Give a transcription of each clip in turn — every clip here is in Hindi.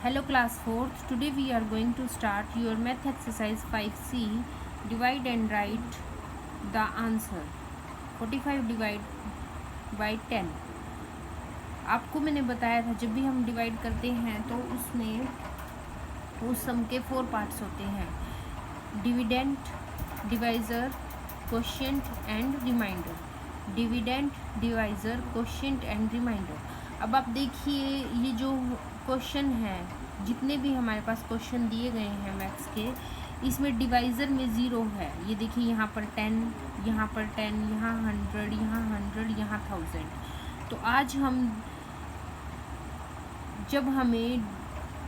Hello class 4th. Today we are going to start your math exercise 5C. Divide and write the answer. 45 divide by 10. आपको मैंने बताया था जब भी हम डिवाइड करते हैं तो उसमें उस सम के 4 पार्ट्स होते हैं: dividend, divisor, quotient and remainder. Dividend, divisor, quotient and remainder. अब आप देखिए ये जो क्वेश्चन है, जितने भी हमारे पास क्वेश्चन दिए गए हैं मैथ्स के, इसमें डिवाइज़र में ज़ीरो है। ये देखिए यहाँ पर 10, यहाँ पर 10, यहाँ 100, यहाँ 100, यहाँ 1000। तो आज हम जब हमें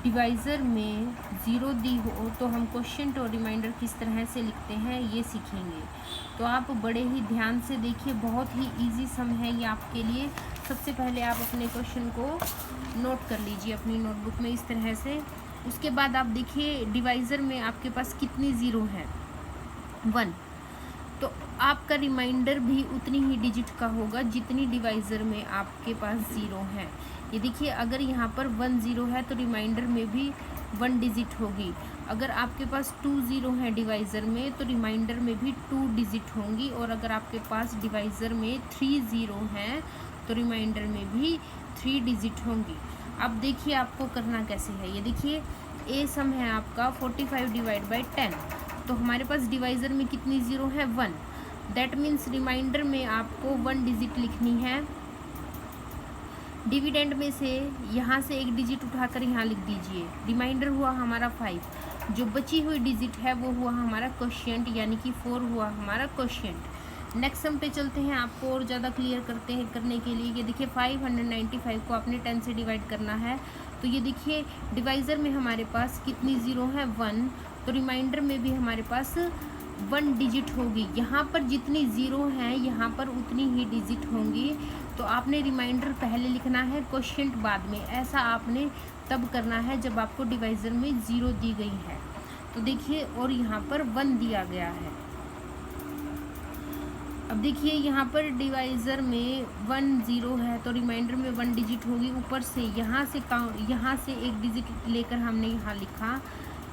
डिवाइज़र में ज़ीरो दी हो तो हम क्वोशिएंट और रिमाइंडर किस तरह से लिखते हैं ये सीखेंगे। तो आप बड़े ही ध्यान से देखिए, बहुत ही इजी सम है ये आपके लिए। सबसे पहले आप अपने क्वेश्चन को नोट कर लीजिए अपनी नोटबुक में इस तरह से। उसके बाद आप देखिए डिवाइज़र में आपके पास कितनी ज़ीरो है, 1। तो आपका रिमाइंडर भी उतनी ही डिजिट का होगा जितनी डिवाइज़र में आपके पास ज़ीरो है। ये देखिए, अगर यहाँ पर 1 ज़ीरो है तो रिमाइंडर में भी 1 डिजिट होगी। अगर आपके पास 2 ज़ीरो है डिवाइज़र में तो रिमाइंडर में भी 2 डिजिट होंगी। और अगर आपके पास डिवाइज़र में 3 ज़ीरो हैं तो रिमाइंडर में भी 3 डिजिट होंगी। अब देखिए आपको करना कैसे है। ये देखिए, ए सम है आपका 45 डिवाइड बाई 10। तो हमारे पास डिवाइज़र में कितनी ज़ीरो है, 1। दैट मीन्स रिमाइंडर में आपको 1 डिजिट लिखनी है। डिविडेंड में से यहाँ से एक डिजिट उठाकर यहाँ लिख दीजिए। रिमाइंडर हुआ हमारा 5। जो बची हुई डिजिट है वो हुआ हमारा क्वोशिएंट, यानी कि 4 हुआ हमारा क्वोशिएंट। नेक्स्ट सम पे चलते हैं, आपको और ज़्यादा क्लियर करने के लिए। ये देखिए 595 को आपने 10 से डिवाइड करना है। तो ये देखिए डिवाइज़र में हमारे पास कितनी ज़ीरो है, 1। तो रिमाइंडर में भी हमारे पास 1 डिजिट होगी। यहाँ पर जितनी ज़ीरो हैं यहाँ पर उतनी ही डिजिट होंगी। तो आपने रिमाइंडर पहले लिखना है, क्वोशिएंट बाद में। ऐसा आपने तब करना है जब आपको डिवाइज़र में ज़ीरो दी गई है। तो देखिए, और यहाँ पर 1 दिया गया है। अब देखिए यहाँ पर डिवाइज़र में 1 ज़ीरो है तो रिमाइंडर में 1 डिजिट होगी। ऊपर से यहाँ से एक डिजिट लेकर हमने यहाँ लिखा।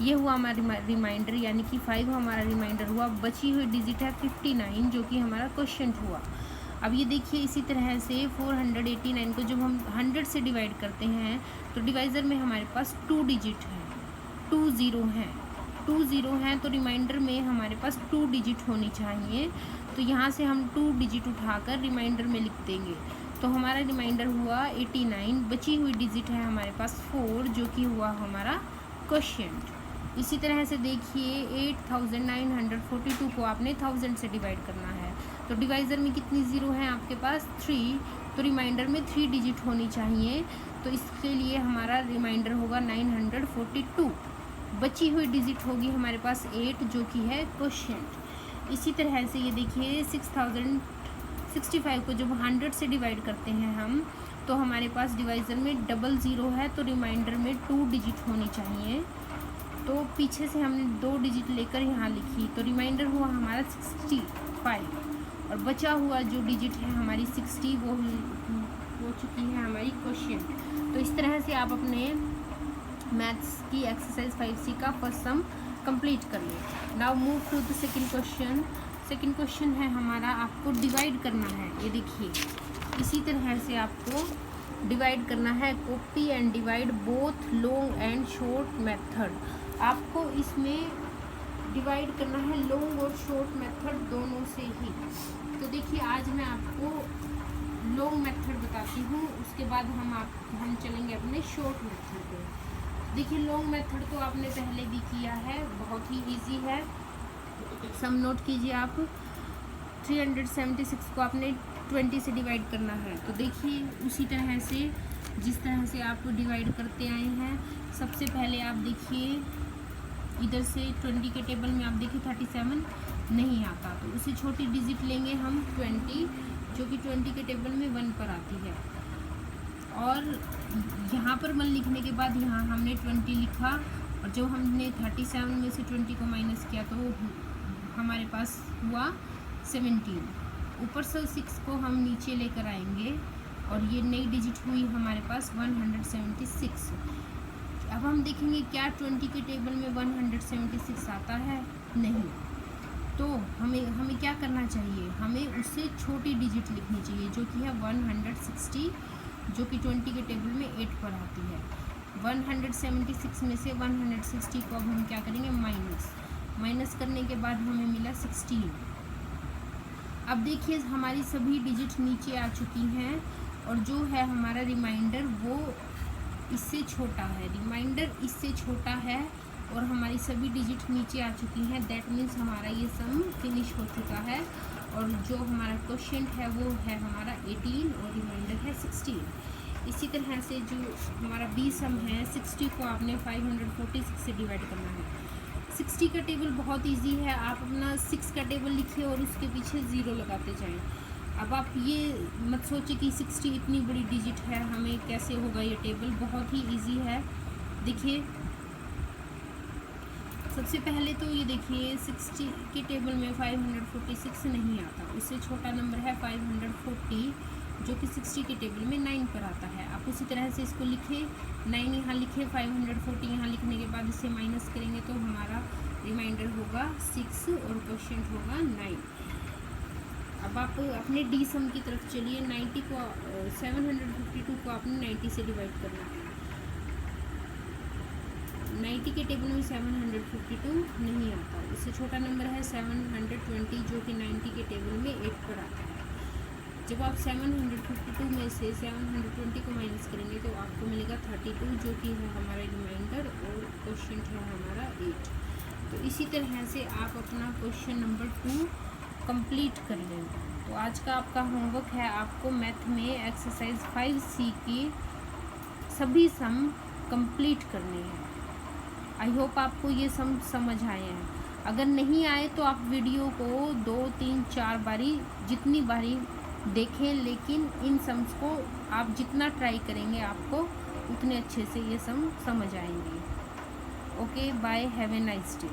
ये हुआ हमारा रिमाइंडर, यानी कि 5 हमारा रिमाइंडर हुआ। बची हुई डिजिट है 59, जो कि हमारा क्वोशिएंट हुआ। अब ये देखिए इसी तरह से 489 को जब हम 100 से डिवाइड करते हैं तो डिवाइज़र में हमारे पास 2 डिजिट हैं, 2 ज़ीरो हैं। 2 ज़ीरो हैं तो रिमाइंडर में हमारे पास 2 डिजिट होनी चाहिए। तो यहाँ से हम 2 डिजिट उठाकर रिमाइंडर में लिख देंगे। तो हमारा रिमाइंडर हुआ 89। बची हुई डिजिट है हमारे पास 4, जो कि हुआ हमारा क्वोशिएंट। इसी तरह से देखिए 8942 को आपने 1000 से डिवाइड करना है। तो डिवाइज़र में कितनी ज़ीरो है आपके पास, 3। तो रिमाइंडर में 3 डिजिट होनी चाहिए। तो इसके लिए हमारा रिमाइंडर होगा 942। बची हुई डिजिट होगी हमारे पास 8, जो कि है क्वोशिएंट। इसी तरह से ये देखिए 6065 को जब 100 से डिवाइड करते हैं हम तो हमारे पास डिवाइज़र में डबल ज़ीरो है तो रिमाइंडर में 2 डिजिट होनी चाहिए। तो पीछे से हमने 2 डिजिट लेकर यहाँ लिखी। तो रिमाइंडर हुआ हमारा 65 और बचा हुआ जो डिजिट है हमारी 60 वो हो चुकी है हमारी क्वोशिएंट। तो इस तरह से आप अपने मैथ्स की एक्सरसाइज 5C का फर्स्ट सम कंप्लीट कर लें। Now move to the second question. Second question है हमारा, आपको डिवाइड करना है। ये देखिए इसी तरह से आपको डिवाइड करना है। Copy and divide both long and short method. आपको इसमें डिवाइड करना है लॉन्ग और शॉर्ट मेथड दोनों से ही। तो देखिए आज मैं आपको लॉन्ग मेथड बताती हूँ, उसके बाद हम चलेंगे अपने शॉर्ट मेथड पे। देखिए लॉन्ग मेथड तो आपने पहले भी किया है, बहुत ही इजी है। सम नोट कीजिए आप। 376 को आपने 20 से डिवाइड करना है। तो देखिए उसी तरह से जिस तरह से आप डिवाइड करते आए हैं, सबसे पहले आप देखिए इधर से 20 के टेबल में आप देखिए 37 नहीं आता, तो उसे छोटी डिजिट लेंगे हम 20, जो कि 20 के टेबल में 1 पर आती है। और यहाँ पर 1 लिखने के बाद यहाँ हमने 20 लिखा, और जो हमने 37 में से 20 को माइनस किया तो हमारे पास हुआ 17। ऊपर से 6 को हम नीचे लेकर आएंगे और ये नई डिजिट हुई हमारे पास 176। अब हम देखेंगे क्या 20 के टेबल में 176 आता है, नहीं। तो हमें क्या करना चाहिए, हमें उससे छोटी डिजिट लिखनी चाहिए जो कि है 160, जो कि 20 के टेबल में 8 पर आती है। 176 में से 160 को अब हम क्या करेंगे, माइनस करने के बाद हमें मिला 16। अब देखिए हमारी सभी डिजिट नीचे आ चुकी हैं और जो है हमारा रिमाइंडर वो इससे छोटा है, रिमाइंडर इससे छोटा है और हमारी सभी डिजिट नीचे आ चुकी हैं। दैट मीन्स हमारा ये सम फिनिश हो चुका है और जो हमारा क्वोशिएंट है वो है हमारा 18 और रिमाइंडर है 16। इसी तरह से जो हमारा बी सम है 60 को आपने 546 से डिवाइड करना है। 60 का टेबल बहुत इजी है, आप अपना 6 का टेबल लिखिए और उसके पीछे 0 लगाते जाएं। अब आप ये मत सोचिए कि 60 इतनी बड़ी डिजिट है, हमें कैसे होगा ये टेबल, बहुत ही इजी है। देखिए सबसे पहले तो ये देखिए 60 के टेबल में 546 नहीं आता, उससे छोटा नंबर है 540 जो कि 60 के टेबल में 9 पर आता है। आप उसी तरह से इसको लिखे, 9 यहाँ लिखे, 540 यहाँ लिखने के बाद इसे माइनस करेंगे तो हमारा रिमाइंडर होगा 6 और क्वोशिएंट होगा 9। अब आप अपने डी सम की तरफ चलिए। 90 को 752 को आपने 90 से डिवाइड करना है। 90 के टेबल में 752 नहीं आता, इससे छोटा नंबर है 720 जो कि 90 के टेबल में 8 पर आता है। जब आप 752 में से 720 को माइनस करेंगे तो आपको मिलेगा 32 जो कि है हमारा रिमाइंडर और क्वोशिएंट है हमारा 8। तो इसी तरह से आप अपना क्वेश्चन नंबर 2 कंप्लीट कर लें। तो आज का आपका होमवर्क है, आपको मैथ में एक्सरसाइज 5C की सभी सम कंप्लीट करने हैं। आई होप आपको ये सम समझ आए हैं। अगर नहीं आए तो आप वीडियो को 2, 3, 4 बारी जितनी बारी देखें, लेकिन इन सम्स को आप जितना ट्राई करेंगे आपको उतने अच्छे से ये सम समझ आएंगे। Okay bye, have a nice day.